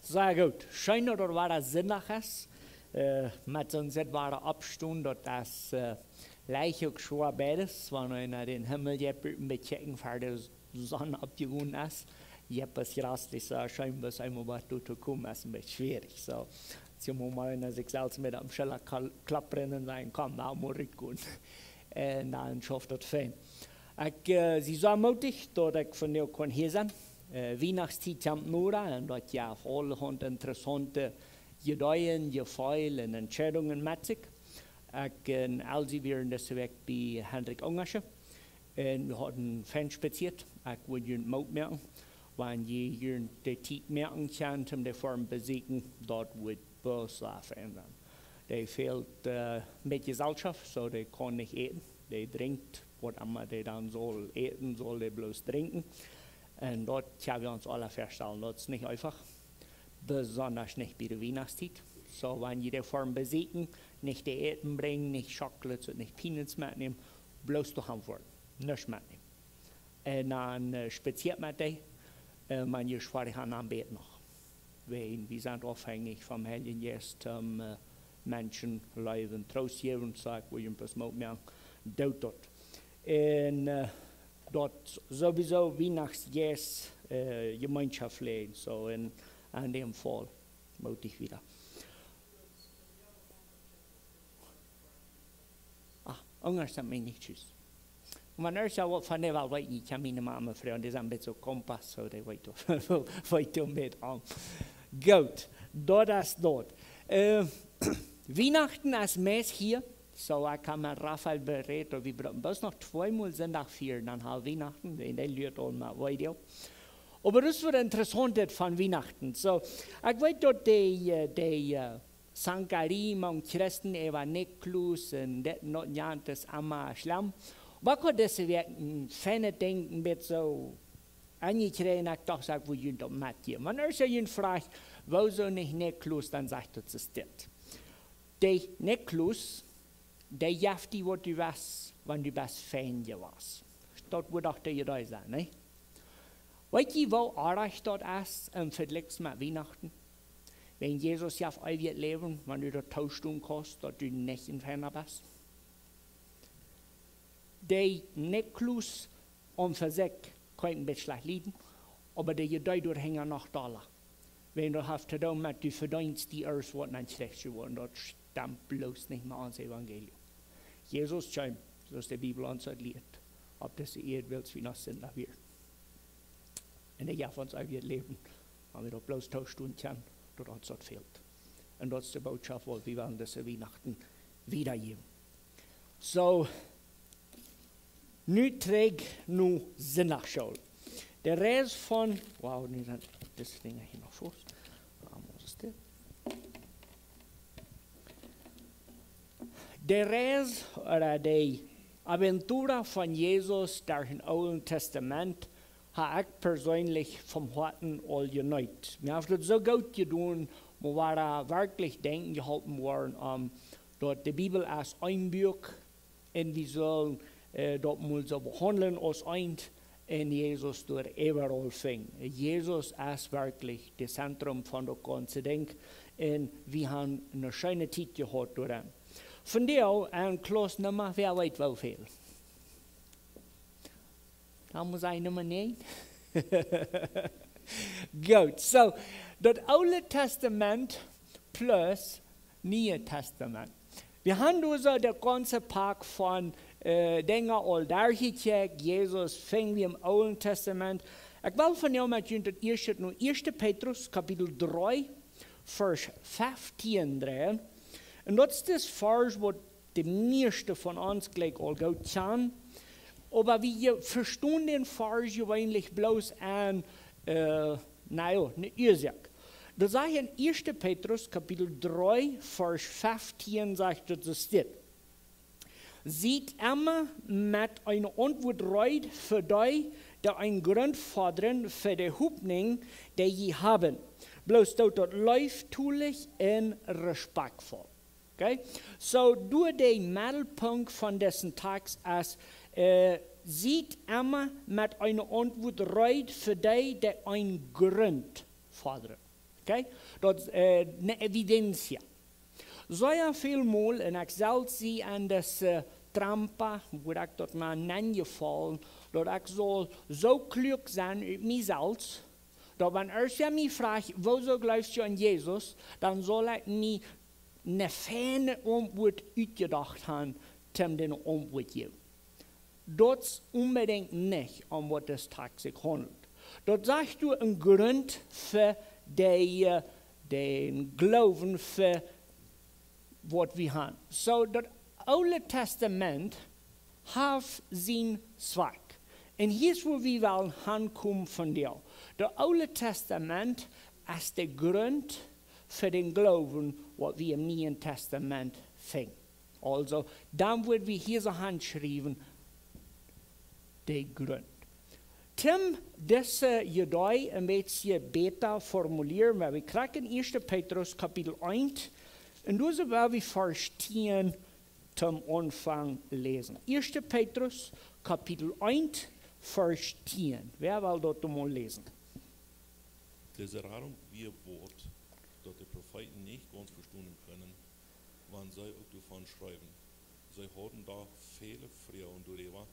Sehr gut. Schön, dass das sinnig ist. Met ons etware afstand dat das lijkt zo beides, wanneer je naar de hemel je een beetje voor de zon opgegaan is. Je hebt het rastlich so schön, was einmal was zu kommen, ist ein bisschen schwierig. So, jetzt muss man sich selbst mit einem Scheller klappern sein, komm, da muss ich gehen. Und dann schafft das fein. Sie so mutig, dass ich von dir hier sein kann. Weihnachtszeit kommt nur an, und das ja voll und interessante Gedeihen, Gefeil und Entscheidungen mit sich. Ich also während des Weg bei Hendrik Ungersche. Und wir hatten Fan spaziert. Ich wollte ihn Mut merken. Wenn je hier die Zeit merken kann, um die Form besiegen, dort wird bloß verändern. Die fehlt mit Gesellschaft, so die kann nicht eten. Die trinkt, was immer die dann soll eten, soll die bloß trinken. Und dort haben wir uns alle feststellen, das ist nicht einfach. Besonders nicht bei der Weihnachtszeit. So, wenn je die Form besiegen, nicht die Eten bringen, nicht Schokolade und nicht Peanuts mitnehmen, bloß durch Antworten, nichts mitnehmen. Und dann spaziert mit denen. Man je Schwierigkeiten am Bett noch. Wir sind abhängig vom Heiligen Geist, Menschen leben Trost geben und sagen, wo ich ein bisschen mehr dort. Und dort sowieso Weihnachtsgeist Gemeinschaft leben, so in dem Fall mutig wieder. Anders sind wir nicht tschüss. Und wenn er so von der Welt weiß, ich habe meine Mama früher, die sind ein bisschen Kompass, so die weit mit an. Gut, das ist dort. Weihnachten ist meist hier, so ich kann mit Raphael bereden, wir brauchen bloß noch 2 Mal Sonntag feiern, dann haben Weihnachten, in der Lied auch mal Video. Aber das wird interessant von Weihnachten. So, ich weiß, dass die Sankarim und Christen, Evangelus und das ist immer schlimm. Was kann das werden? Fähne denken mit so angekriegt, ich doch sag, wo ihr doch mit hier. Wenn er so ihn fragt, wo so nicht Neklus, dann sagt er, das ist das. Der Neklus, der jaft die, was du weißt, wenn du was Fan warst. Das wird auch der Idee sein, ne? Weißt du, wo artig das ist im Vergleich mit Weihnachten? Wenn Jesus ja auf ewig leben, wenn du da 1000 Stunden kostet, dass du nicht in Ferner bist. Der Neklus und für sich kann ein bisschen schlecht leiden, aber der Idee hängt noch da. Wenn du hast da mit, du verdienst die erst, was nicht schlecht geworden, das stammt bloß nicht mehr ans Evangelium. Jesus schreibt, so ist die Bibel uns erklärt, ob das die Erde willst, wie noch sind, da wird. Und der Jahr von uns wird leben, wenn wir da bloß 1000 Stunden können, dort uns das fehlt. Und das ist die Botschaft, wo wir wollen, dass wir Weihnachten wiedergeben. So, nu trägt nu Sinnachschule. Der Rest von, wow, das Ding hier noch vor. Der Rest oder die Aventura von Jesus durch das Alte Testament habe ich persönlich vom Harten all genoit. Wir haben das so gut getan, wir waren wirklich denken gehalten worden, dort die Bibel als ein Buch und wir sollen dort muss so behandeln als ein und Jesus durch überall fing. Jesus ist wirklich das Zentrum von der ganzen Ding und wir haben eine schöne Zeit gehabt daran. Von der ein Kloß Nummer, wer weiß wie viel? Da muss ich Nummer nehmen. Gut, so, das Alte Testament plus Neue Testament. Wir haben also den ganzen Park von Dinge all durchgecheckt. Jesus fing wie im Alten Testament. Ich will von dir mit das 1. Petrus, Kapitel 3, Vers 15 drehen. Und das ist das Vers, wo die meisten von uns gleich all gut kennen. Aber wir verstehen den Vers eigentlich bloß an, eine Ursache. Da sagt in 1. Petrus, Kapitel 3, Vers 15, sagt das steht. Sieht immer mit einer Antwort reut für die, die ein Grund fordern für die Hoffnung, die sie haben. Bloß dort läuft tulich und respektvoll. Okay? So, durch den Mittelpunkt von dessen Tags als sieht immer mit einer Antwort reut für die, die einen Grund fordern. Okay? Dat is eine Evidenz. So ja viel mal, en ik zal sie an das Trampa, wo ich dort mal nangefallen, dass ich soll so klug sein über mich selbst, dass wenn er mich fragt, wieso glaubst du an Jesus, dann soll ich mir eine feine Antwort ausgedacht haben, um den Antwort zu geben. Das ist unbedingt nicht, um was das Tag sich handelt. Dort sagst du einen Grund für den Glauben, für was wir haben. So, das Alte Testament hat seinen Zweck. Und hier ist, wo wir wollen ankommen von dir. Das Alte Testament ist der Grund für den Glauben, was wir im Neuen Testament finden. Also, dann wird wir hier so handschreiben, der Grund. Tim, diese Judei ein bisschen besser formulieren, weil wir kriegen 1. Petrus Kapitel 1 und das werden wir verstehen zum Anfang lesen. 1. Petrus Kapitel 1 verstehen. Wer will dort mal lesen? Deze rarum wie Wort, dat de Propheten nicht ganz verstehen können, wann sie auch davon schreiben. Sie haben da viele Frauen darüber,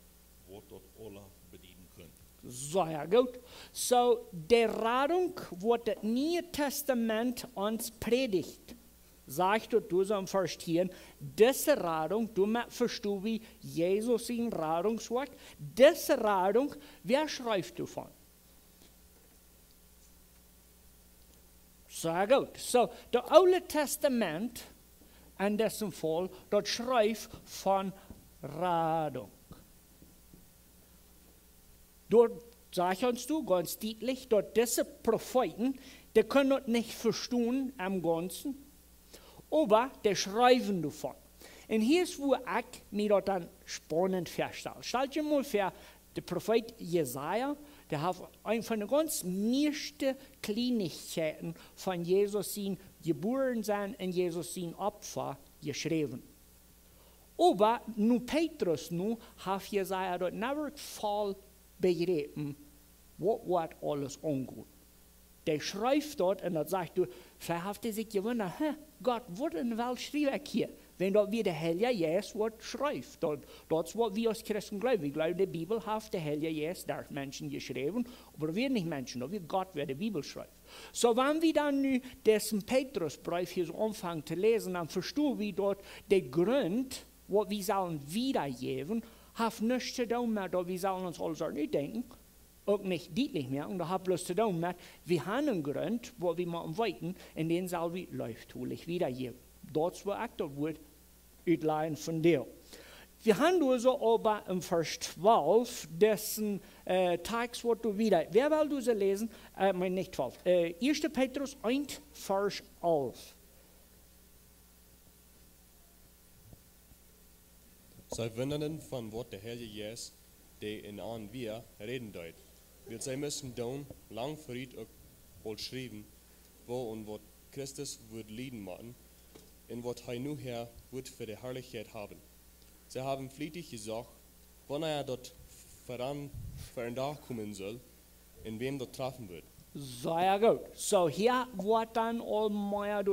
was dort alle bedienen können. Sehr gut. So, die Radung, was das Neue Testament uns predigt, sagt du so verstehen, diese Radung, du verstehst, wie Jesus in Radungswerk, diese Radung, wer schreibt davon? Sehr gut. So, das Alte Testament, in diesem Fall, dort schreibt von Radung. Dort sagt uns du ganz deutlich, dass diese Propheten, die können das nicht verstehen am Ganzen, aber die schreiben davon. Und hier ist, wo ich mir das dann spannend feststelle. Stell dir mal vor, der Prophet Jesaja, der hat eine von den ganz meisten Kleinigkeiten von Jesus sein geboren sein und Jesus sein Opfer geschrieben. Aber nur Petrus hat Jesaja dort nicht voll begreifen, was alles angeht. Der schreibt dort und dann sagt du, vielleicht hat er sich gewundert, Gott, was in der Welt schreibe ich hier? Wenn dort wieder der Heilige Geist was schreibt. Das ist, was wir als Christen glauben. Wir glauben, die Bibel hat der Heilige Geist durch Menschen geschrieben, aber wir nicht Menschen, aber Gott, wer die Bibel schreibt. So, wenn wir dann nu diesen Petrusbrief hier so anfangen zu lesen, dann verstehen wir dort den Grund, was wir sollen wiedergeben, hat nichts zu tun mit, dass wir sollen uns alles nicht denken, auch nicht deutlich merken, das hat bloß zu tun mit, wir haben einen Grund, wo wir mal weiten, in den sollen wir läuftulich wiedergeben. Das war auch das Wort utleihen von dir. Wir haben also aber im Vers 12 dessen Text, was du wieder, wer will du sie lesen? Nicht 12. 1. Petrus 1, Vers 11. Zij wunderen van wat de Heilige Geest, die in aan wir reden deut. Wird zij müssen doen, lang vooruit ook al schrijven, wo und wat Christus wird lieden machen, und wat hij nu her wird für die Herrlichkeit haben. Sie haben flietig gesagt, wann dort voran kommen soll, in wem dort treffen wird. Sehr gut. So, hier wird dann allmehr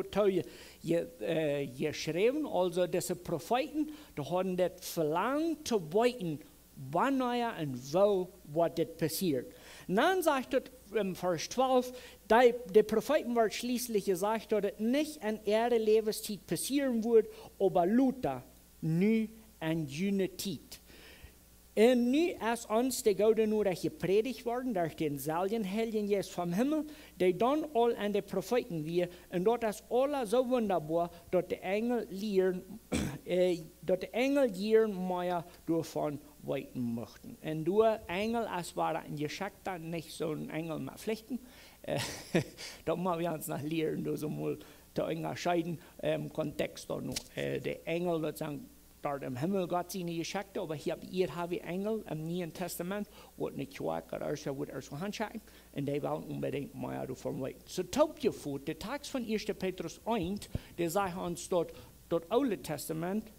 geschrieben, also diese Propheten, die haben das verlangt zu weiten, wann und wo was das passiert. Und dann sagt es im Vers 12, die Propheten wird schließlich gesagt, dass es nicht an ihrer Lebenszeit passieren wird, aber Luther nu an jene Zeit. Und nu ist uns die Gode nur gepredigt worden durch den selben Heiligen Geist vom Himmel, die dann all an die Propheten wir, und dort ist alles so wunderbar, dass die Engel lehren mehr davon weiten möchten. Und du Engel, es war ein Geschickter, nicht so ein Engel mit Pflichten, da müssen wir uns noch lehren, da so mal zu unterscheiden, im Kontext da noch. Die Engel, das sagen, dort im Himmel Gott seine Geschichte, aber hier habe ich Engel im Neuen Testament, wo nicht schwach oder so wird so handschauen, und die wollen unbedingt mehr davon weiten. So taub ihr vor, der Text von 1. Petrus 1, der sagt uns dort Alte Testament,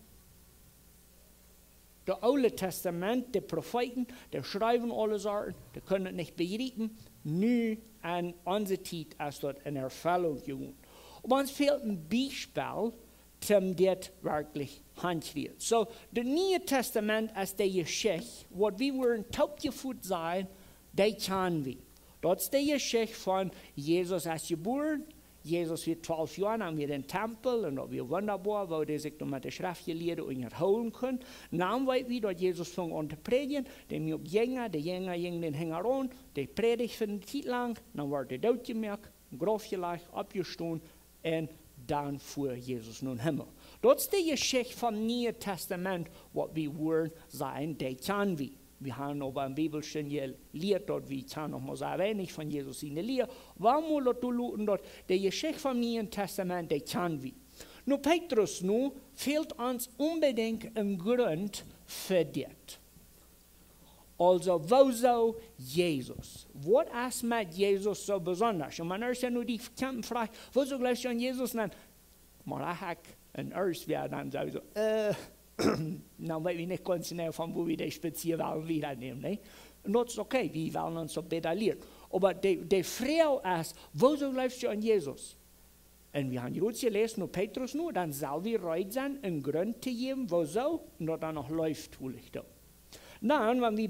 Das Alte Testament, die Propheten, die schreiben alle Sachen, die können nicht begreifen, nur an unsere Zeit ist dort eine Erfüllung geworden. Und uns fehlt ein Beispiel, zum das wirklich handschrift. So, das Neue Testament ist die Geschichte, was wir wollen taubgeführt sein, die kennen wir. Das ist die Geschichte von Jesus ist geboren. Jesus wird 12 Jahre haben wir den Tempel und das wird wunderbar, weil die sich mit der Schriftgelehrten unterholen können. Dann weiß wir, dass Jesus fängt an zu predigen, die Jünger gingen den Hänger an, die predigt für eine Zeit lang, dann wird er tot gemerkt, Grab gelegt, abgestoßen und dann fuhr Jesus nun Himmel. Das ist die Geschichte vom Neuen Testament, was wir wollen sein, die kennen wir. Wir haben aber in der Bibel schon gelehrt, dort wir kennen noch mal sehr wenig von Jesus in der Lehre. Warum wir dort die Geschichte vom Neuen Testament, die kennen wir. Nur Petrus, fehlt uns unbedingt ein Grund für das. Also, wieso Jesus? Was ist mit Jesus so besonders? Und man ist ja nur die Frage, wieso glaubst du an Jesus? Dann, mal ein Erst wäre dann so, dann weiß ich nicht ganz genau, von wo wir die speziell wieder nehmen. Ne? Und das ist okay, wir wollen uns so besser lernen. Aber die Frage ist, wieso glaubst du an Jesus? Und wir haben jetzt gelesen, nur Petrus dann soll wir bereit sein, einen Grund zu geben, wieso, und dann noch läuft, da. Dann, wenn wir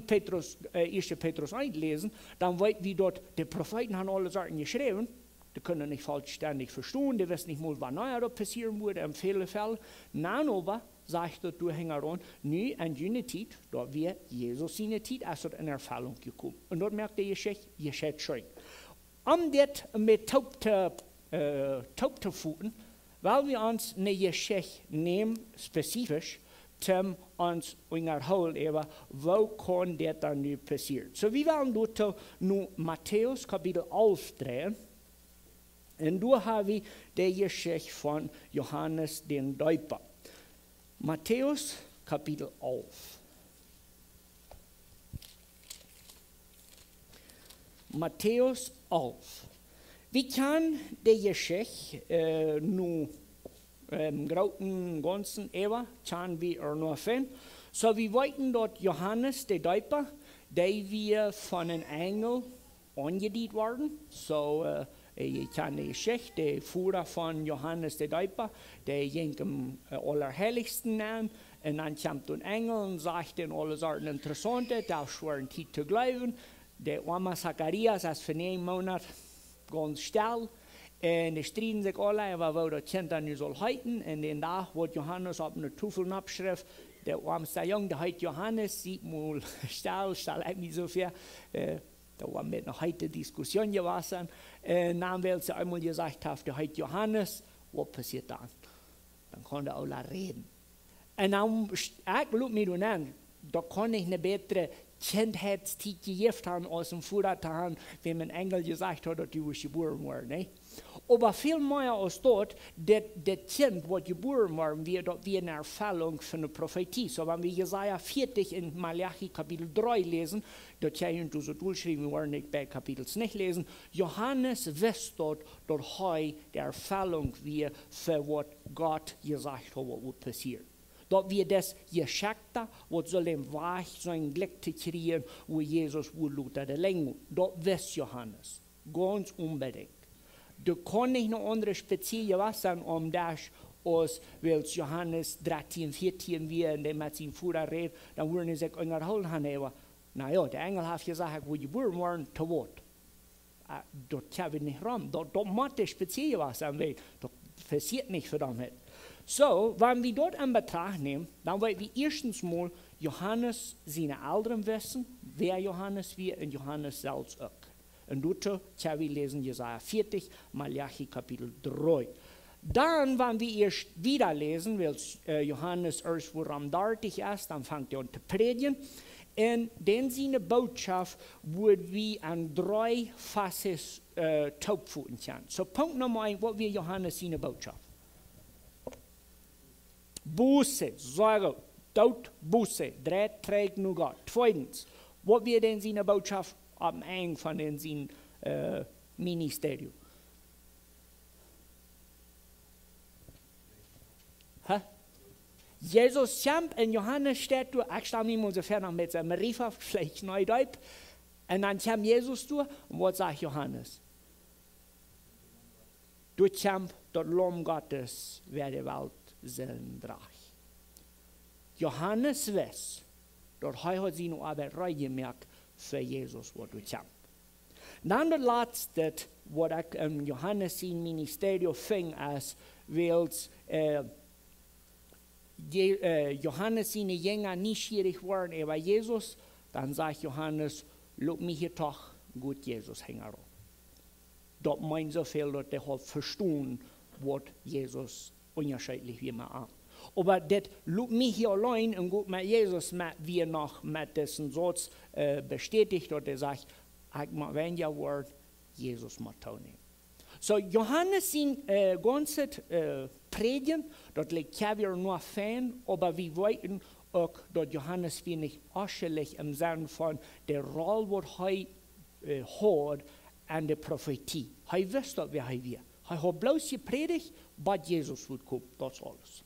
1. Petrus 1 lesen, dann weiten wir dort, die Propheten haben alle Sachen geschrieben, die können nicht vollständig verstehen, die wissen nicht mal, was neuer passieren würde, in vielen Fällen. Dann aber sagt er, du hänger an, nie an jene Zeit, dort wir Jesus seine Zeit, ist dort eine Erfahrung gekommen. Und dort merkt die Geschichte schon. Um das mit taub zu führen, weil wir uns eine Geschichte nehmen, spezifisch, zum uns unterhalten, wo kann das dann nu passieren. So, wir wollen dort nun Matthäus Kapitel 11 drehen. Und da haben wir die Geschichte von Johannes den Täufer. Matthäus Kapitel 11. Matthäus 11. Wie kann die Geschichte nun im Großen Ganzen kann wir nur finden? So, wir wollten dort Johannes der Täufer, der wir von einem Engel angedient worden. So, ich kann die Geschichte, der Führer von Johannes der Täufer, der ging im Allerheiligsten an, und dann kommt ein Engel und sagt ihnen alle Sachen Interessante, da schwören die zu glauben. Der arme Zacharias ist für 9 Monate ganz still, und die streiten sich alle, aber wo das Kind dann soll halten, und den Tag wird Johannes auf einer Tafel abschrift, der armste Junge, der heißt Johannes, sieht mal still eigentlich so viel. Da war mit noch heute Diskussion gewesen. Dann, weil sie einmal gesagt haben, der heißt Johannes, was passiert dann? Dann kann der alle reden. Und dann, ich schaue mir an, da kann ich eine bessere Kindheitszeit gegeben haben, aus dem Vordertag, wenn mein Engel gesagt hat, dass du geboren worden. Ne? Aber viel mehr als dort, das Kind, das geboren worden wird, das wird eine Erfüllung von der Prophetie. So, wenn wir Jesaja 40 in Malachi Kapitel 3 lesen, das kann ich so durchschreiben, wir wollen nicht bei Kapitel nicht lesen, Johannes wisst dort, dass er die Erfüllung wird, für was Gott gesagt hat, was wird passieren. Dat wir das Geschickte, was soll dem Weg sein Glück zu kriegen, wo Jesus wohl Luther der Länge. Das weiß Johannes. Ganz unbedingt. Du kannst nicht noch andere spezielle was sein, das, als weil Johannes 13, 14 wir, in dem mit seinem Führer redet, dann würden sie sich unterhalten haben. Naja, der Engel hat gesagt, wo geboren waren, zu Wort. Das kann wir nicht ran. Das muss das spezielle was sein, weil das passiert nicht für damit. So, wenn wir dort in Betracht nehmen, dann wollen wir erstens mal Johannes seine Eltern wissen, wer Johannes war und Johannes selbst auch. Und dort können wir lesen Jesaja 40, Malachi Kapitel 3. Dann, wenn wir erst wieder lesen, weil Johannes erst woran dartig ist, dann fängt er an zu predigen. Und dann seine Botschaft wird wie an 3 Fases taubführen können. So, Punkt Nummer 1, was wird Johannes seine Botschaft? Buße, Sorge, Tod, Buße, 3 trägt nur Gott. Zweitens, was wird denn seine Botschaft am Ende von seinem Ministerium? Jesus kommt in Johannes steht du, ich stamme ihm ungefähr noch mit seinem Riefer, vielleicht Neudeutsch. Und dann kommt Jesus durch und was sagt Johannes? Du kommst, das Lamm Gottes, wer die Welt sein drach. Johannes weiß, dass er hat seine Arbeit reingemerkt für Jesus, wo du kommst. Dann das Letzte, was ich in Johannes sein Ministerium fing, ist, weil Johannes seine Jünger nicht schwierig waren über Jesus, dann sagt Johannes, look mich hier doch gut Jesus hängen. Das meint so viel, dass der halt verstehen, was Jesus unterschiedlich wie man an. Aber das look mich hier allein und gut mit Jesus, mit wir noch mit dessen Satz bestätigt, dass er sagt, ich mag wenn ja Wort, Jesus mag tun. So Johannes sind ganze Predigen, das liegt ja wieder nur Fan, aber wir weiten auch, dass Johannes wir nicht ausschließlich im Sinne von der Rolle, die er hat an der Prophetie. Er wusste, wer er war. Er hat bloß gepredigt, was Jesus wird kommen, das alles.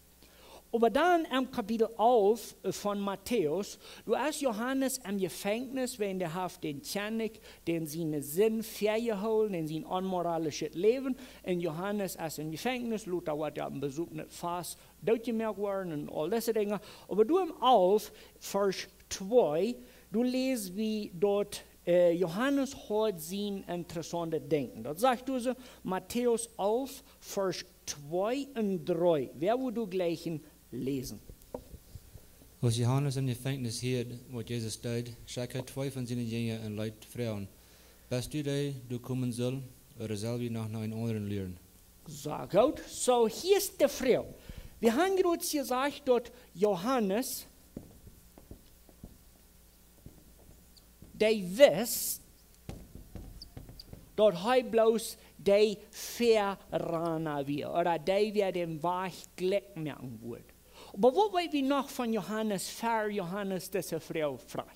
Aber dann im Kapitel 11 von Matthäus, du hast Johannes im Gefängnis, wenn der Haft den Tjanik, den seine Sinn vergeholt, in sein unmoralisches Leben. Und Johannes ist im Gefängnis, Luther wird ja im Besuch nicht fast durchgemerkt worden und all diese Dinge. Aber du im 11, Vers 2, du liest, wie dort Johannes hat sein interessantes Denken. Das sagt du so, Matthäus 11, Vers 2 und 3. Wer würde du gleichen lesen? Als Johannes im Gefängnis hielt, wat Jesus deed, schickte hij 2 van zijn Jünger en leid vrouwen. Bist du die, du kommen soll, oder soll wir noch einen anderen lehren? So gut. So, hier ist die Frau. Wir haben gerade gesagt, dass Johannes, der weiß, dass er bloß der Verraner wird, oder der wer den Weg glück merken wird. Aber was wollen wir noch von Johannes, für Johannes, diese Frau fragen?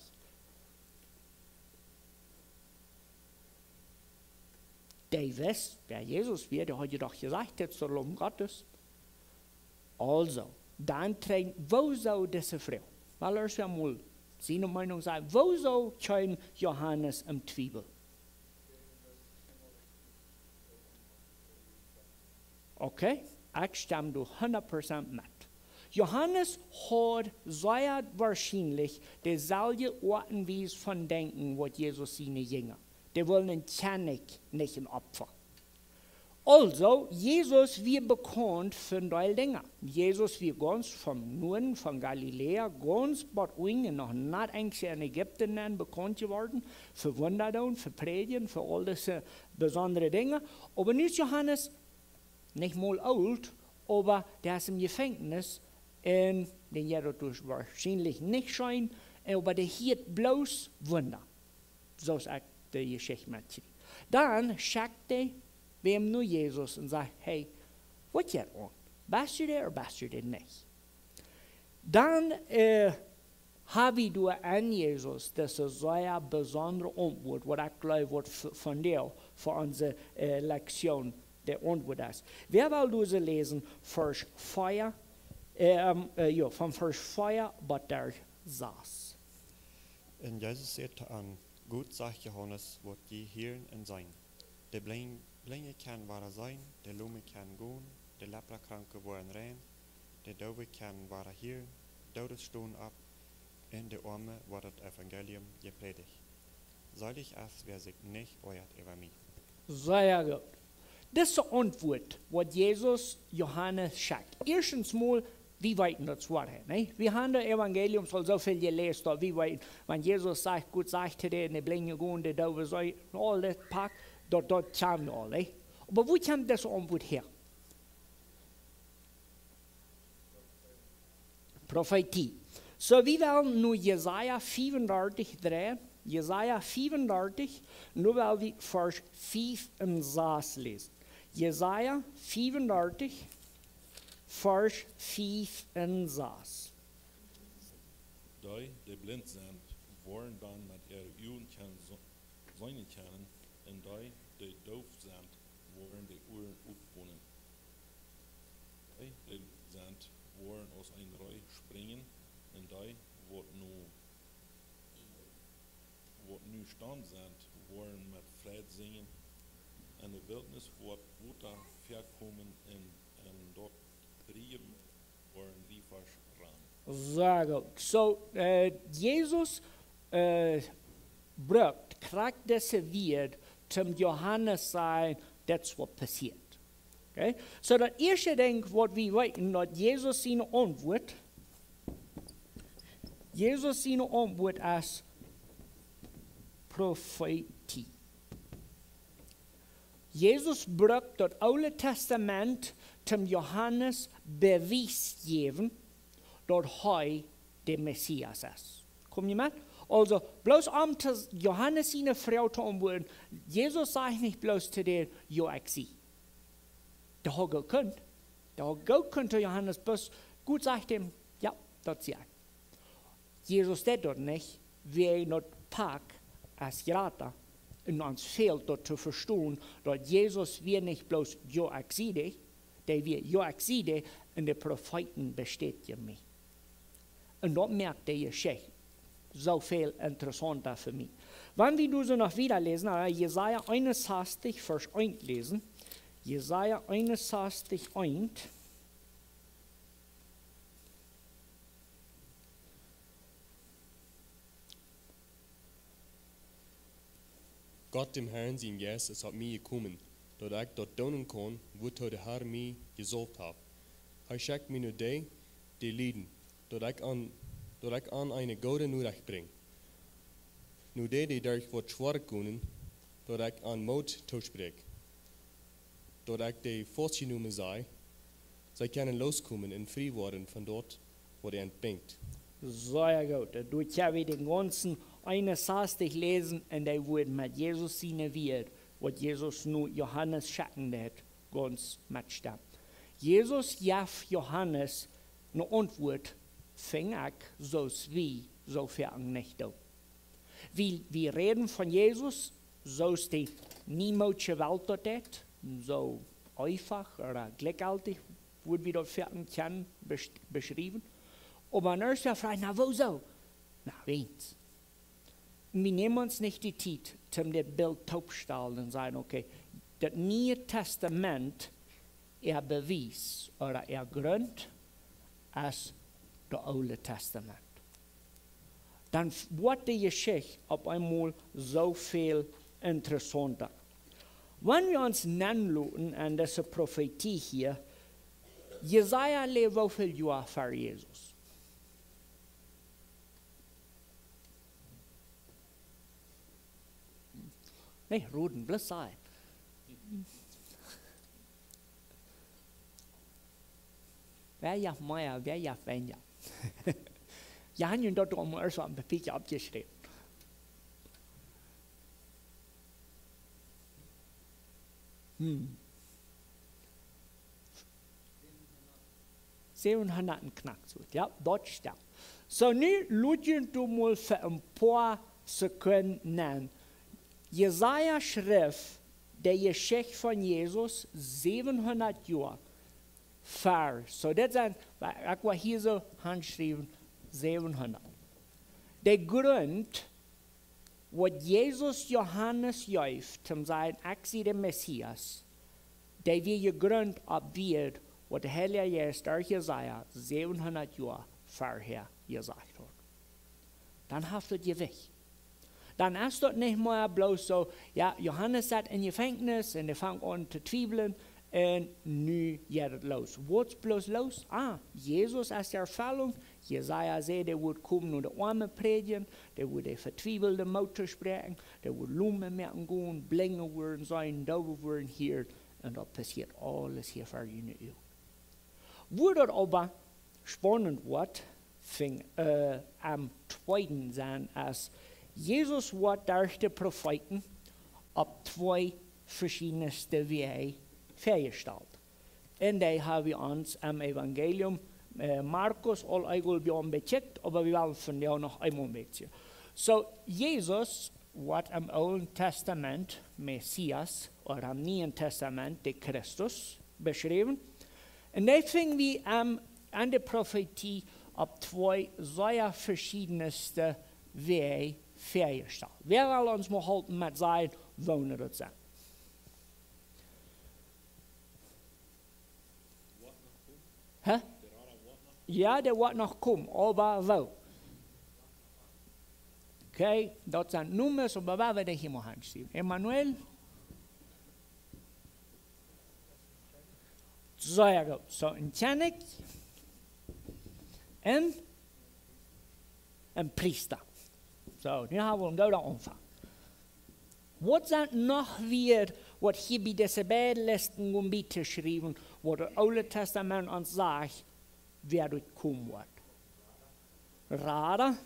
Der weiß, wer Jesus wird, der hat ja doch gesagt, das ist der Lamm Gottes. Also, dann trägt, wo soll diese Frau? Weil er ja mal seine Meinung sagt, wo soll kein Johannes im Zwiebel? Okay, ich stimme du 100% mit. Johannes hat sehr wahrscheinlich dieselbe Art und Weise von Denken, was Jesus seine Jünger. Die wollen einen Tjanik, nicht ein Opfer. Also, Jesus wird bekannt für drei Dinge. Jesus wird ganz vom Norden, von Galiläa, ganz bald noch nicht eigentlich in Ägypten bekannt geworden, für Wunder tun, für Predigen, für all diese besonderen Dinge. Aber nicht Johannes, nicht mal alt, aber der ist im Gefängnis, und den Jerotus wahrscheinlich nicht scheint, aber der hielt bloß Wunder. So ist die Geschichte mit ihm. Dann schickt er wem nur Jesus und sagt, hey, was geht an? Bist du der oder bist du der nicht? Dann habe ich an Jesus diese sehr besondere Antwort, was ich glaube, was von dir für unsere Lektion der Antwort ist. Wer will du sie lesen? Vers 4, von Vers 4 bis der saß. Und Jesus sagte an, gut sagt Johannes, wat je hören und sein. Der Blinde kann wahrer sein, der Lumme kann gehen, der Leprakranke worden rein, der Dove kann wahrer hören, Todes stehen ab, und der Arme wird das Evangelium gepredigt. Seilig ist, wer sich nicht euert über mich. Sehr gut. Das ist die Antwort, was Jesus Johannes schickt. Erstens mal, wir weiten das Wort. Ne? Wir haben das Evangelium so viel gelesen, dass wir weiten, wenn Jesus sagt, gut sagte der, der Blinde gehen, der Dove sei, all das Pack, dort kam wir alle. Aber wo kommt das Antwort her? Prophetie. So, wir werden nur Jesaja 34 drehen. Jesaja 34, nur weil wir Vers 5 und 6 lesen. Jesaja 34, Vers 5 und 6. Die blind sind, worden dann met Uhren zijn kennen, en die doof sind, worden die Ohren opwonen. Die blind sind, worden als een rij stand sind, wollen mit Fried singen. En de wildnis wordt water verkomen en dort riem worden riefers ran. Sehr gut. So, Jesus brukt krijgt deze weer zum Johannes sein, das was passiert. Okay? So, das erste Ding, was wir weten, dass Jesus seine Antwort als Prophetie. Jesus brukt das Alte Testament zum Johannes Beweis geben, dass er der Messias ist. Kommt ihr mit? Also, bloß um Johannes seine Frau zu antworten, Jesus sagt nicht bloß zu dir, ja, ich sie. Der hat gekannt. Der hat gekannt, Johannes, bloß gut sagt ihm, ja, das sie. Jesus tut das nicht, wir not pack als Gerater. Und uns fehlt dort zu verstehen, dass Jesus wir nicht bloß ja, ich sie dich, der wir ja, ich sie dich, und die Propheten bestätigen mich. Und dort merkt der Geschichte so viel interessanter für mich. Wenn wir so noch wieder lesen, Jesaja 61, Vers 1 lesen, Jesaja 61, 1. Gott dem Herrn sein Jes, es hat mir gekommen, dat ich dort doen kon, wozu der Herr mich gesalbt hat. Er schickt mir nur die lieden, dat ich an eine gute Nachricht bring. Nur die durch wat schwar kunnen, dat ich an Mut toespreek. Dat ich die vastgenomen sei, zij kunnen loskommen en frei worden von dort, wo der entbingt. Sehr gut. Du kannst wir den ganzen 61 lesen und der wird mit Jesus seine wird, was Jesus nur Johannes schatten hat, ganz mitstimmt. Jesus gab Johannes eine Antwort, fing ich so wie, so fern nicht da. Wir reden von Jesus, so ist die niemals Welt dort, so einfach oder gleichzeitig, wird wir dort fern kennen, beschrieben. Aber dann ist er fragt, na wo so? Na, eins. Wir nehmen uns nicht die Zeit, um das Bild taubstellen und sagen, okay, das Neue Testament, bewies oder Grund als das Alte Testament. Dann wird die Geschichte auf einmal so viel interessanter. Wenn wir uns anschauen an diese Prophetie hier, Jesaja lebt wie viele Jahre vor Jesus? Nee, Ruden, bloß sei. Wer ja mehr, wer ja weniger. Ja, haben dort um so ein Papier abgeschrieben. Hm. 700 knackt wird, ja, dort stimmt. So, nu lügen du mal für ein paar Sekunden nennen. Jesaja schrieb der Geschichte von Jesus 700 Jahre vor. So, das sind, ich war hier so handschrieben, 700. Der Grund, was Jesus Johannes jäuft, um sein Axi der Messias, der wir Grund abwirkt, was der Heilige Jesus durch Jesaja 700 Jahre vorher gesagt hat. Dann hast du dir weg. Dann ist das nicht mehr bloß so, ja, Johannes sat in Gefängnis und er fängt an zu zweifeln und nu geht es los. Was bloß los? Jesus ist der Erfüllung. Jesaja sagt, der wird kommen und der Arme predigen, der wird der verzweifelte Mutter sprechen, der wird Lumen merken gehen, Blinge werden sein, Dove werden hier und das passiert alles hier für eine Uhr. Wo das aber spannend wird, fing am zweiten sein, als Jesus wird durch die Propheten auf zwei verschiedenste Wege festgestellt. Und die haben wir uns am Evangelium Markus all becheckt, aber wir wollen von dir noch einmal ein bisschen. So, Jesus wird im Alten Testament Messias oder im Neuen Testament der Christus beschrieben. Und da fingen wir an der Prophetie auf zwei sehr verschiedenste Wege feiergestellt. Wer will uns mal halten mit sein, wohnen das sein? Hä? Ja, der wird noch kommen, aber wo? Okay, dat zijn nummers, maar waar we hier maar gaan zien. Emmanuel. Sehr gut. So, ein Tjanik en een priester. So, nu gaan we hem daar aanvangen. Wat zijn nog weer, wat hier bij deze beide listen om bij te schrijven, wat het Oude Testament ons zegt, wer het komen wordt. Radar.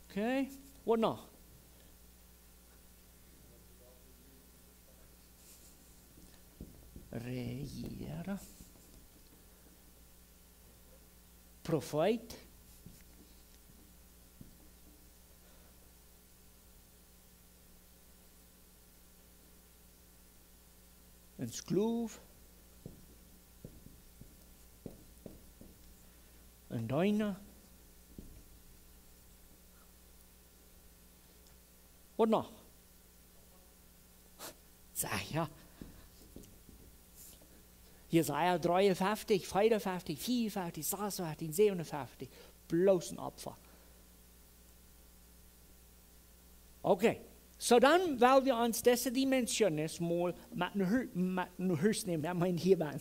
Okay, wat nog? Regeren. Profeet. Een skloef. Een duiner. Wat nog? Zeg ja. Jesaja 53, 55, 54, 56, 57. Bloß ein Opfer. Okay. So dann, weil wir uns diese Dimensionen mal mit einem Hürs nehmen, ich meine hier waren.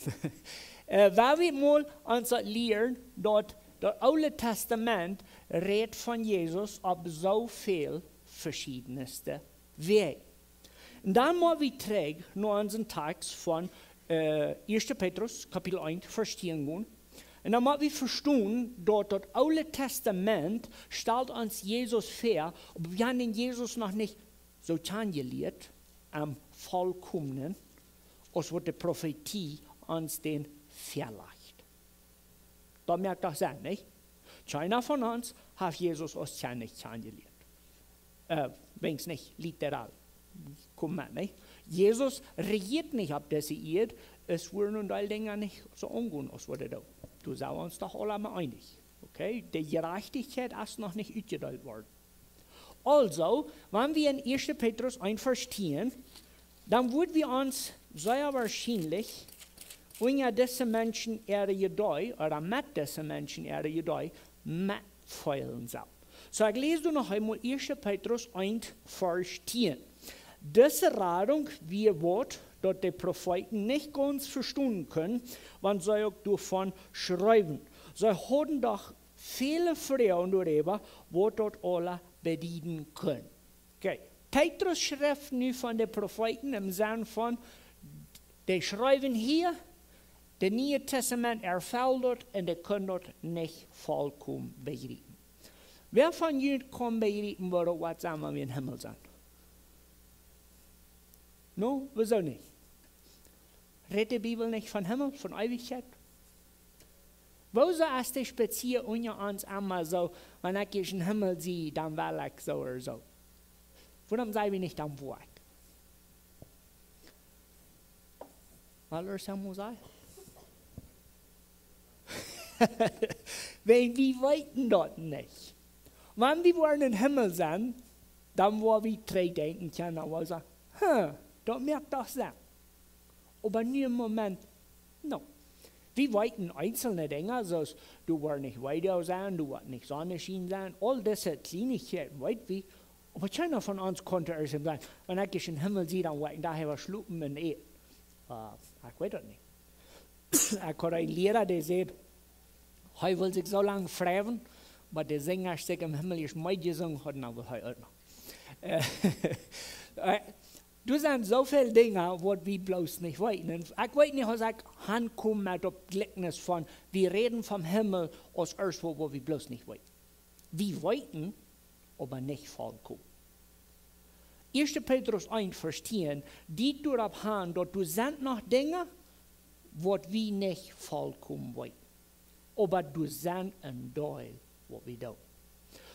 Weil wir mal uns lernen, dass das Alte Testament redet von Jesus auf so viel verschiedenste Wege. Und dann mal wir zurück nach unseren Text von 1. Petrus, Kapitel 1, Vers 10 gehen. Und dann müssen wir verstehen, dass das Alte Testament stellt uns Jesus vor, aber wir haben Jesus noch nicht so kennengelernt, am Vollkommenen, als wird die Prophetie uns den verleicht. Da merkt das an, nicht? Keiner von uns hat Jesus als nicht kennengelernt. Wenigstens nicht literal. Kommt man, nicht? Jesus regiert nicht auf diese Erde, es wurden und all Dinge nicht so umgehen, als wurde da. Du sagst uns doch alle mal einig. Okay? Die Gerechtigkeit ist noch nicht ausgeteilt worden. Also, wenn wir in 1. Petrus 1 verstehen, dann würden wir uns sehr wahrscheinlich unter diese Menschen ihre Gedei, oder mit diesen Menschen ihre Gedei, mitfeilen sollen. So, ich lese noch einmal 1. Petrus 1 verstehen. Diese Radung, wie Wort, dass die Propheten nicht ganz verstehen können, wenn sie auch davon schreiben. Sie haben doch viele Frauen darüber, wo dort alle bedienen können. Okay. Petrus schreibt nu von den Propheten im Sinne von, die schreiben hier, das Neue Testament erfüllt dort und die können dort nicht vollkommen begreifen. Wer von Ihnen kann begreifen, was zusammen wir im Himmel sind? No, wieso nicht? Redet die Bibel nicht von Himmel, von Ewigkeit? Wieso ist die speziell unter uns einmal so, wenn ich den Himmel sehe, dann will ich so oder so? Warum sagen wir nicht am Wort? Weil er es einmal sagt. Wenn wir weiten dort nicht. Wenn wir in den Himmel sind, dann wollen wir drei denken können, aber sagen, das merkt das sein. Aber nur im Moment, no. Wir weiten einzelne Dinge, so du wirst nicht weiter sein, du wirst nicht Sonnenschein sein, all diese Kleinigkeiten weit wie. Aber keiner von uns konnte es sagen, wenn ich den Himmel sehe, dann weiten daher was schlupen und eten. Ich weiß das nicht. Ich hatte einen Lehrer, der sagt, er will sich so lange freuen, aber der Sänger sich im Himmel ist mehr gesungen hat, dann will er noch. Du sind so viele Dinge, die wir bloß nicht weiten. Ich weiß nicht, was ich ankomme mit dem Gleichnis von, wir reden vom Himmel aus Earthwo, wo wir bloß nicht weiten. Wir weiten, aber nicht vollkommen. 1. Petrus 1 verstehen, die darauf haben, dass du sind noch Dinge, die wir nicht vollkommen weiten. Aber du sind ein Teil, was wir tun.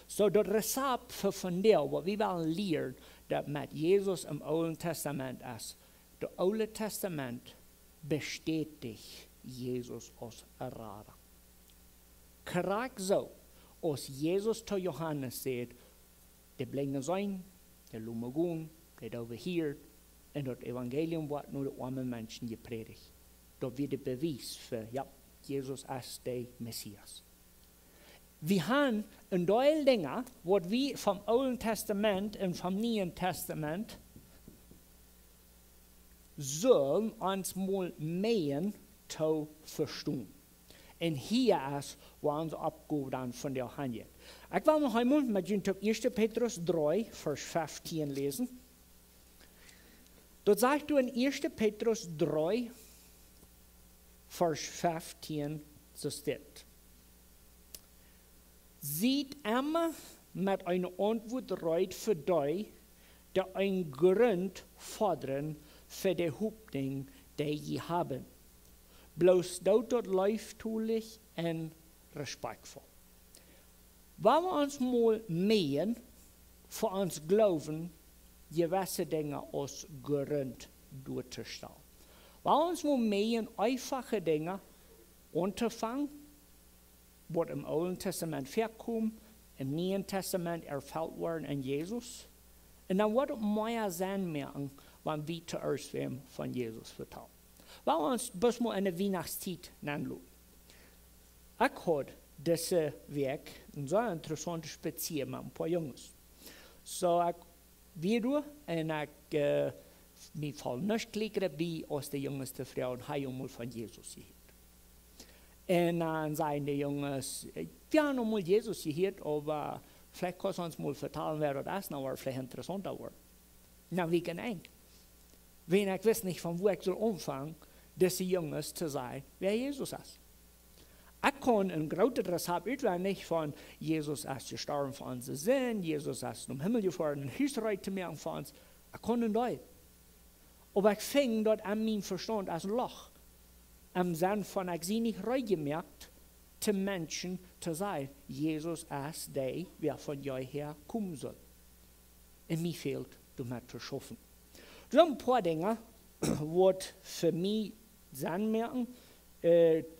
So, das Rezept für von dir, was wir wollen lernen, das mit Jesus im Alten Testament ist. Das Alte Testament bestätigt Jesus als Errater. Korrekt so. als Jesus zu Johannes sagt, de blinde zijn, de lumme gaan, de overheert, en dat Evangelium wordt naar de arme mensen gepredigt. Dat wird de bewijs voor, ja, Jesus is de Messias. We hebben een deel dingen, wat we vom Oude Testament en vom Nieuwe Testament zullen ons mal meen te verstaan. En hier is waar onze opgave dan van de hand gaat. Ik wil nog eenmaal met jullie op 1 Petrus 3, vers 15 lezen. Dat zegt u in 1 Petrus 3, vers 15, so steht. Ziet immer met een antwoord uit voor die, die een grond forderen voor de hooping die je hebben. Bloos dat lieftulich en respectvol. Wanneer we ons mal meen, voor ons geloven, gewisse dingen als grond door te stellen. Wanneer we ons mal meen, einfache dingen unterfangen, wat im Alten Testament voorkomt, im Neuen Testament erfüllt worden in Jesus. En dan wordt het meer zijn merken, wanneer we zuerst van Jesus vertellen. Waar we ons best mal in de Weihnachtszeit nanlopen. Ik had deze week een zo interessante spazier met een paar jongens. Zo ik weer en ik me val niet klikken bij als de jongens de vrouwen helemaal van Jezus gehoord. En dan zeiden de jongens, we hebben nog mal Jezus gehoord, aber vielleicht kannst du uns mal vertellen, wer das ist, aber vielleicht interessanter wird. Na, wie kann ich? Wenn ich weiß nicht, von wo ich soll anfangen, diese Jungs zu sagen, wer Jesus ist. Ich kann ein größeres auswendig von Jesus ist gestorben für unsere Sünden, Jesus ist im Himmel gefahren, ein Hüsterreich zu mir für uns. Ich kann ein Deut. Aber ich fing dort an meinem Verstand als Loch. Im Sinn von, ich sie nicht reingemerkt, zu Menschen zu sagen, Jesus ist der, wer von euch her kommen soll. Und mir fehlt, damit zu schaffen. So ein paar Dinge, was für mich Sinn merken,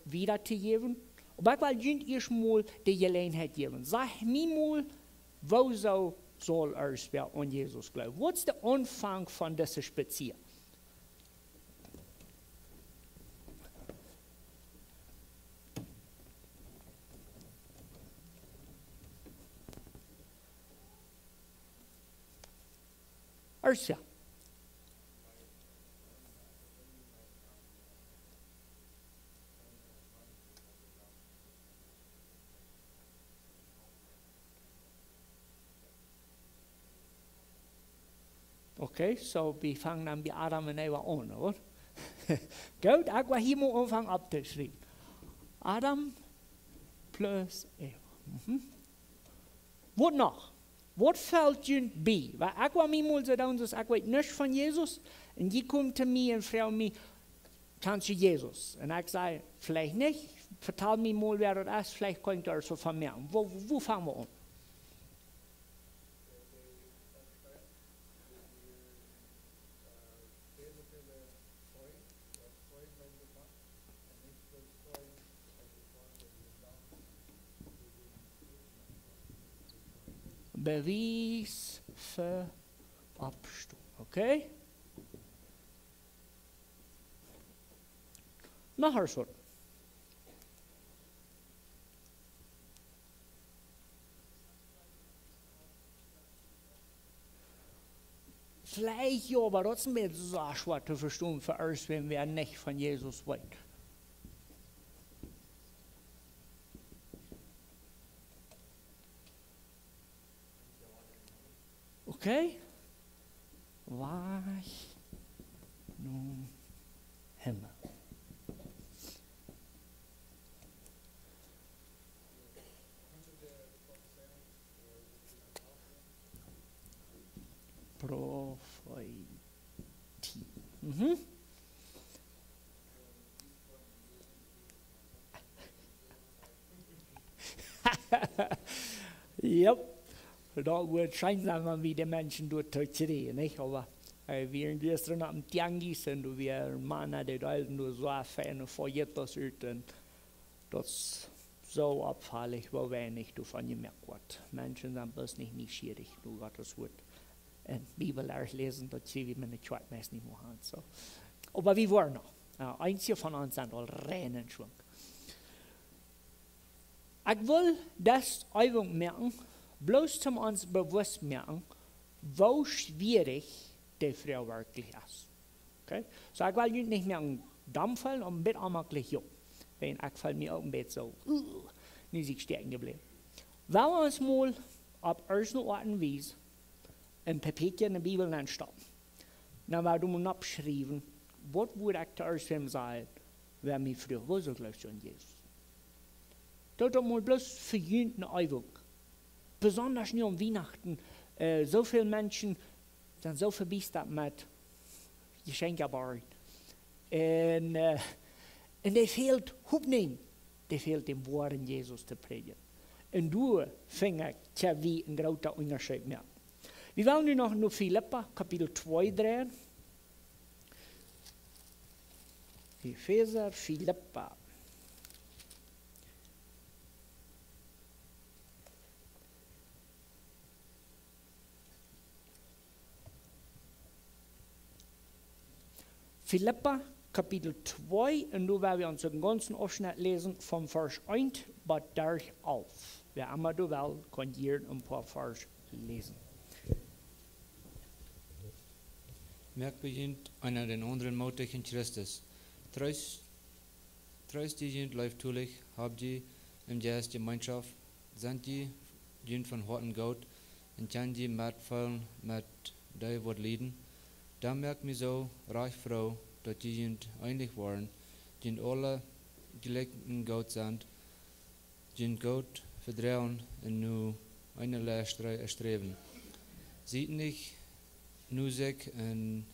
wiederzugeben. Aber ich will Ihnen erst mal die Gelegenheit geben. Sag mir mal, wo soll es wer an Jesus glauben? Was ist der Anfang von dieser Spazier? Erstens. Okay, so wir fangen dann bei Adam und Eva an, oder? Gut, ich will hier mal anfangen abzuschreiben. Adam plus Eva. Was noch? Was fällt Ihnen bei? Weil ich will mir mal sagen, dass ich weiß nichts von Jesus. Und die kommt zu mir und fragt mich, kannst du Jesus? Und ich sage, vielleicht nicht. Vertel mir mal, wer das ist. Vielleicht könnt ihr es so vermerken. Wo fangen wir an? Bewijs für Abstimmung. Okay? Nachher so. Vielleicht ja, aber trotzdem wird es so schwer zu verstehen für uns, wenn wir nicht von Jesus wollen. Okay? War ich nun Himmel? Prophetie. Yep. Da wird scheinbar wie die Menschen dort reden, nicht? Aber wir in gestern am Tiangis und wir Männer, die Alten, nur so fein und vorjet das und das so abfällig, wo wenig du von gemerkt wird. Menschen sind bloß nicht neugierig, nur Gottes Wort. Und Bibel lesen, das sie wie man nicht meist nicht machen. So. Aber wie war noch? Einige von uns sind all reinen Schwung. Ich will das Übung merken, bloß zum uns bewusst merken, wo schwierig die Frau wirklich ist. Okay? So ich will nicht merken, Dampfen und ein bisschen anmerklich jung. Wenn ich fall mir auch ein bisschen so, nicht stecken geblieben. Wenn wir uns mal auf ersten Orten wies, ein Papierchen in der Bibel anstatt, dann werden wir abschreiben, was würde ich zuerst sagen, wer mich früher wusste, gleich schon Jesus. Das ist mal bloß für jeden eine Übung. Besonders nicht um Weihnachten. So viele Menschen sind so verbiestert mit Geschenkearbeit. Und der fehlt Hupning, der fehlt dem wahren Jesus zu predigen. Und du fängst ja wie ein großer Unterschied mehr. Wir wollen noch nur Philippa, Kapitel 2 drehen. Epheser, Philippa. Philippa, Kapitel 2, und du werden wir uns den ganzen Abschnitt lesen, vom Vers 1 bis 11. Wer immer du will, kann hier ein paar Vers lesen. Merk begint einer den anderen mutig in Christus. Treust die läuft tulich, habt die im Geist Gemeinschaft, sind die von Horten Gott, und kann die mitfallen mit der Wort lieden. Da merkt mir so, reich Frau, dass die einig waren, die alle gelegten Gott sind, die Gott vertrauen und nur eine Lehre erstreben. Sieht nicht nur sich und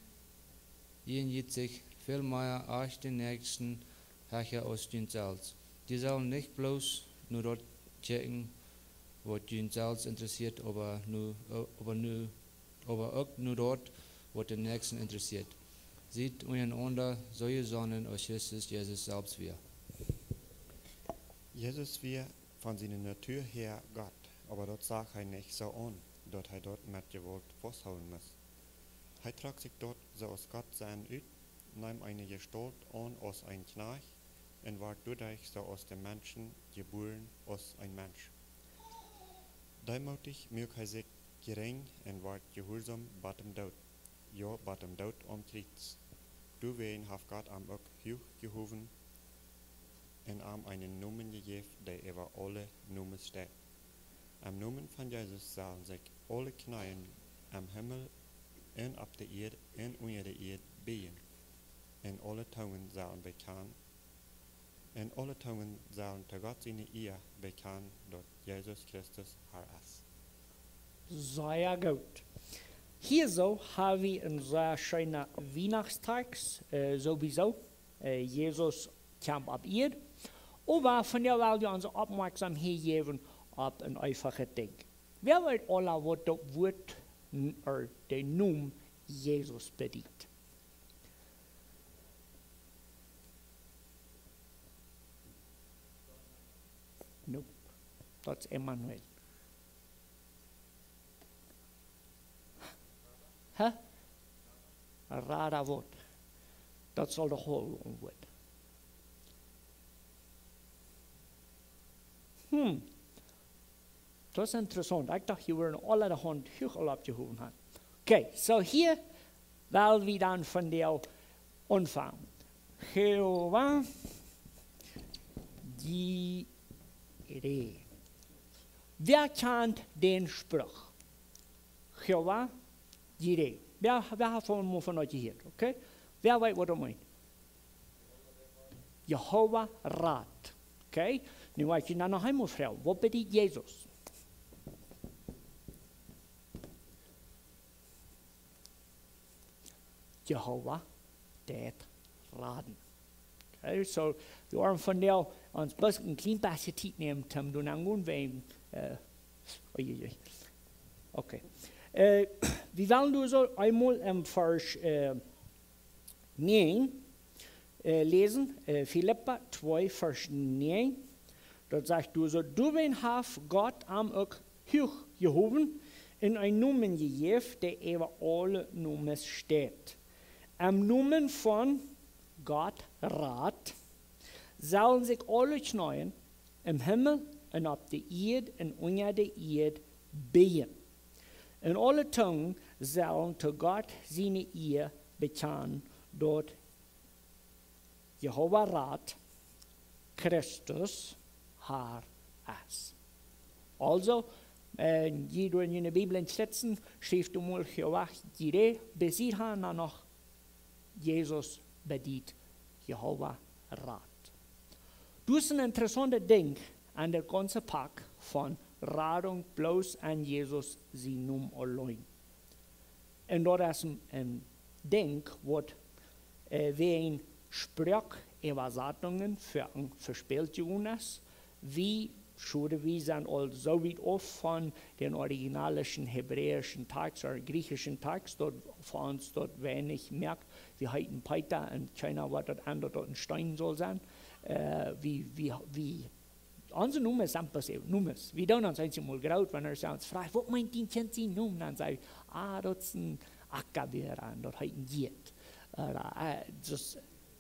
jeden sich viel mehr als den nächsten Herrscher aus den Salz. Die sollen nicht bloß nur dort checken, was den Salz interessiert, aber auch nur dort, was den Nächsten interessiert. Sieht einander solche Sonnen aus Jesus selbst wir. Jesus wir von seiner Natur her Gott, aber dort sagt er nicht so an, dort er dort mit Gewalt festhalten muss. Er tragt sich dort so aus Gott sein ut, nahm eine Gestalt an aus ein Knarch und ward dadurch so aus dem Menschen geboren aus ein Mensch. Demutig mög er sich gering und ward gehorsam bei dem Tod. Ja, bei dem Tod am Kreuz. Du wen hat Gott am auch hoch gehoben und am einen Namen gegeben, der über alle Namen steht. Am Namen von Jesus sollen sich alle Knien am Himmel und auf der Erde und unter der Erde beten. Und alle Zungen sollen bekennen, und alle Zungen sollen zu Gott seine Ehe bekennen, dass Jesus Christus Herr ist. Sehr gut. Hier so haben wir einen sehr schönen Weihnachtstag, sowieso. Jesus kam ab ihr. Aber von der wollen wir unsere Aufmerksamkeit geben auf ein einfaches Ding. Wer weiß alle, was das Wort oder der Name Jesus bedeutet? Nope. Das ist Emmanuel. Hä? Ein rarer Wort. Das soll doch wohl ein Wort. Das ist interessant. Ich dachte, hier würden alle die Hand hoch abgehoben haben. Okay, so hier wollen wir dann von der anfangen. Jehovah, die Idee. Wer kennt den Spruch? Jehovah, die Idee. Wer hat von euch gehört? Okay? Wer weiß, was du meinst? Jehovah Rat. Okay? Nu weiß ich noch einmal fragen, was bedeutet Jesus? Jehovah, det raden. Okay, so wir waren von der uns bloß ein klein bisschen Zeit nehmen, um du nangun wegen. Okay. Wir wollen du so einmal im Vers 9 lesen, Philippa 2, Vers 9. Dat sagt du so, du ben haf Gott am ook hoog gehoven in een noemen gegeven, der over alle noemen steht. Am noemen van Gott Rat zullen zich alle knieën im Himmel en op de Erde en onder de Erde been. En alle Zungen zullen zu Gott seine Ehe bekennen, dort Jehovah Rat, Christus, haar is. Also, je door in de Bibel setzen, schrijft mal Jehovah Jireh, bezieht han noch Jesus bedient Jehovah Rat. Dus een interessante ding aan de ganze pak van Radung bloß an Jesus sie noem alleen. En dat is een ding wat wie een sprach Übersetzungen für ein Verspieltungen ist, wie wir sind all so weit oft von den originalischen hebräischen Text oder griechischen Text, dort für uns dort wenig merkt, wie heute ein Peter und keiner was dort andere dort ein Stein soll sein, wie unsere Nummer ist einfach so, Nummers. Wir tun uns einmal graut, wenn uns fragt, was meint die kennt sie Nummer? Dann sagen wir, das ist ein Ackerbeer an, dort heute ein Giet.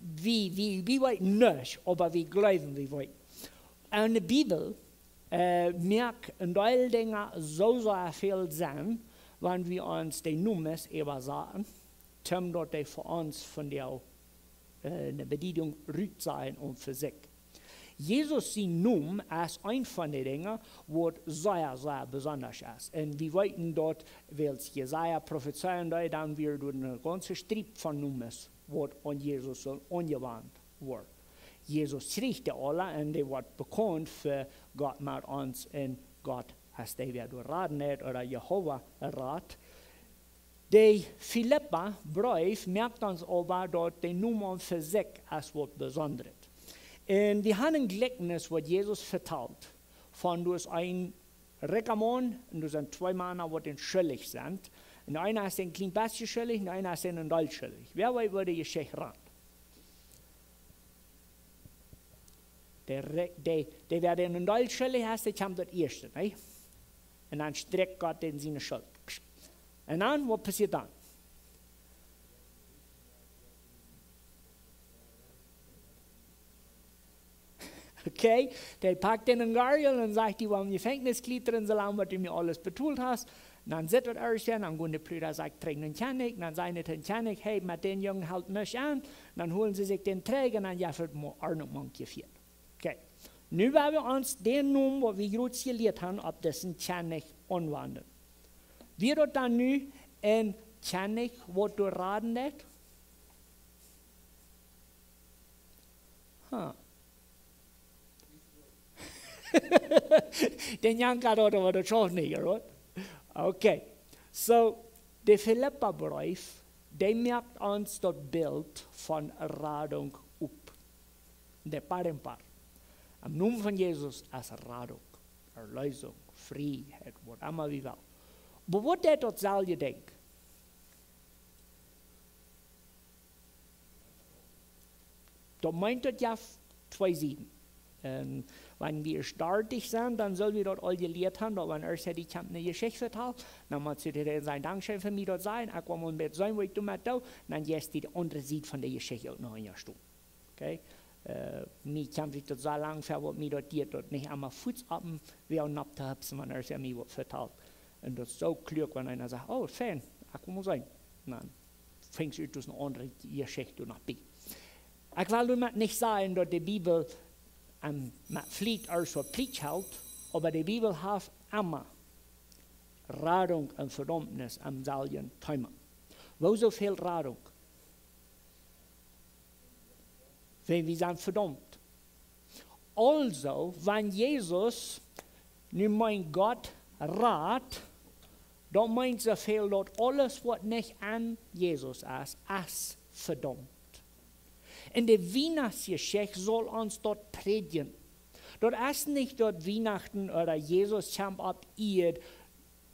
Wir wollen nicht, aber wir glauben, wir wollen. Und die Bibel merkt in Teil Dinge so viel sein, wenn wir uns die Nummern übersagen, zum dort die für uns von der Bedienung rüt sein und für sich. Jesus sein Name ist ein von den Dingen, was sehr, sehr besonders ist. Und wir wollten dort, weil Jesaja prophezeien, dann wir durch eine ganze Strip von Nummern, was an Jesus angewandt wird. Jesus schrieb alle und die wird bekannt für Gott mit uns und Gott, als der wir raten hat oder Jehova rat. Der Philippa-Brief merkt uns aber dort die Nummer für sich als was Besonderes. Und wir haben ein Gleichnis, was Jesus verteilt, von durch ein reicher Mann und durch zwei Männer, die schuldig sind. Und einer ist ein klein bisschen schuldig und einer ist ein Doll schuldig. Wer weiß, wo die Geschichte ran? Der wer den Doll schuldig ist, der kommt das Erste. Ne? Und dann streckt Gott in seine Schuld. Und dann, was passiert dann? Okay, der packt den in Gargel und sagt, die wollen Gefängniskleid drin, solange was du mir alles betont hast. Und dann sitzt er erst hin, dann gehen die Brüder sagt, trägt einen Tjanik, dann sagen die den Tjanik, hey, mit den Jungen halt mich an. Und dann holen sie sich den Träger und dann jaffert man Arnold Monk geführt. Okay, nun werden wir uns den Namen, was wir gerade gelehrt haben, auf dessen Tjanik anwenden. Wir dort dann nun in Tjanik, was du raten lässt? Den Janka dort war das schon nicht, right? Okay, so der Philippa-Brief, der merkt uns das Bild von Radung up. Der Paar. Am Namen von Jesus als Radung, Erlösung, Freiheit, was immer wir wollen. Aber was der dort soll ihr denken? Da meint das ja 2 Seiten. Und wenn wir startig sind, dann sollen wir dort all gelehrt haben, aber wenn erst die Kamp eine Geschichte verteilt, dann muss dir sein Dankeschön für mich dort sein, ich will mal mit sein, wo ich mit da, dann jetzt die andere Seite von der Geschichte auch noch eine Stunde. Okay? Mir kämpft ich dort so lange für, was mir dort nicht einmal Fuß ab, wie auch noch da hab's, wenn erst mir was verteilt. Und das ist so klug, wenn einer sagt, oh, Fan, ich will mal sein. Dann fängst du durch eine andere Geschichte noch bei. Ich will damit nicht sagen, dass die Bibel man fliegt als verpflichtet hält, aber die Bibel hat immer Radung und Verdammnis am selben Thema. Wo so viel Radung? Wenn wir sind verdammt. Also, wenn Jesus nun mein Gott rat, dann meint so viel, dass alles, was nicht an Jesus ist verdammt. In der Weihnachtsgeschichte soll uns dort predigen. Dort ist nicht dort Weihnachten oder Jesus kommt ab ihr,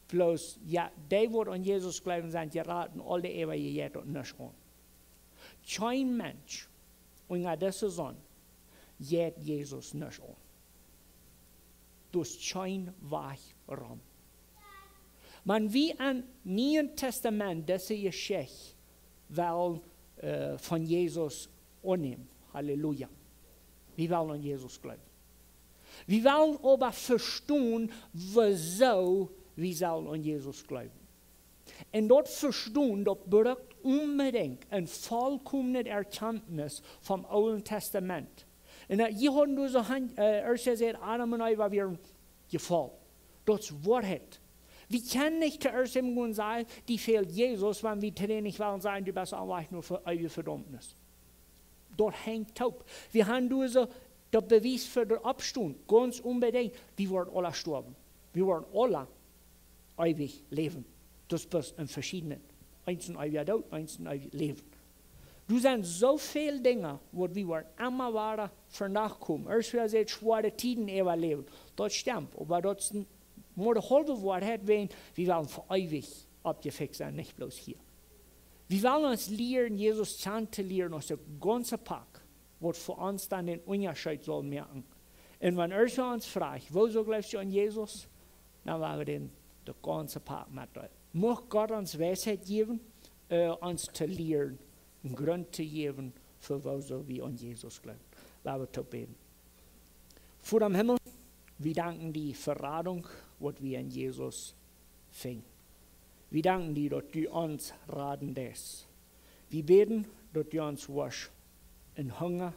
bloß, ja, die, die an Jesus glauben, sind geraten, alle Ewigkeit und nicht an. Kein Mensch, unter dieser Sonne, geht Jesus nicht an. durch kein Weg rum. Man wie im Neuen Testament diese Geschichte will von Jesus annehmen. Halleluja. Wir wollen an Jesus glauben. Wir wollen aber verstehen, wieso wir sollen an Jesus glauben. Und dort verstehen, dort braucht unbedingt eine vollkommene Erkenntnis vom Alten Testament. Und hier haben wir so erst gesagt, Adam und Eva waren gefallen. Das ist Wahrheit. Wir können nicht zuerst im sagen, die fehlt Jesus, wenn wir zu denen nicht wollen sagen, du bist einfach nur für eure Verdammnis. Dort hängt taub. Wir haben so der Beweis für den Abstand, ganz unbedingt. Wir werden alle sterben. Wir werden alle ewig leben. Das ist in verschiedenen. Eins in ewig Tod, eins in ewig Leben. Du sind so viele Dinge, wo wir immer weiter vernachkommen. Erst wir seit schwere Tiden überleben. Das stimmt. Aber das ist nur die halbe Wahrheit, wenn wir wollen für ewig abgefixt sein, nicht bloß hier. Wir wollen uns lernen, Jesus zu lernen, aus dem ganzen Pack, was für uns dann den Unterschied soll merken. Und wenn wir uns fragen, wieso glaubst du an Jesus, dann werden wir den ganzen Pack mitteilen. Mag Gott uns Weisheit geben, uns zu lernen, einen Grund zu geben, für wieso wir an Jesus glauben. Lassen wir beten. Vor dem Himmel, wir danken die Verratung, was wir an Jesus fingen. Wir danken dir, dass du uns raten lässt. Wir beten, dass du uns wasch in Hunger,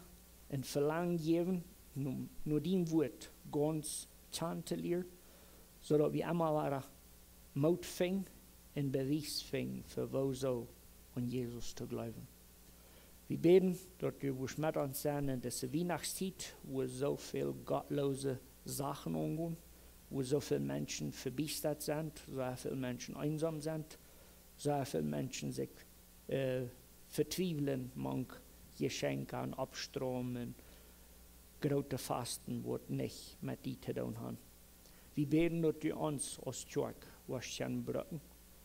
in Verlangen geben, nur dein Wort ganz zu lernen, sodass wir immer wieder Mut finden und Beweis finden, für wieso an Jesus zu glauben. Wir beten, dass du mit uns sein in dieser Weihnachtszeit, wo so viele gottlose Sachen umgehen, wo so viele Menschen verbiestert sind, so viele Menschen einsam sind, so viele Menschen sich vertweifeln, manch Geschenke an Abstrom, große Fasten, was nicht mit dir zu tun haben. Wir beten, dass du uns als Kirche was brücken,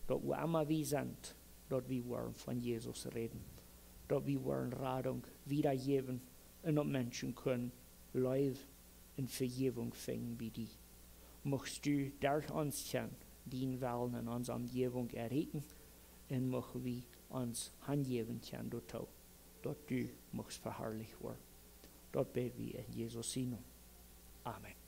dass wir immer wie sind, dass wir wollen von Jesus reden, dass wir wollen Radung wiedergeben und dass Menschen können Leben und Vergebung finden wie die. Möchtest du durch uns deinen Willen in unserer Umgebung erreichen und möchten wir uns hingeben dazu, dass du verherrlicht werden. Dort beten wir in Jesus' Namen. Amen.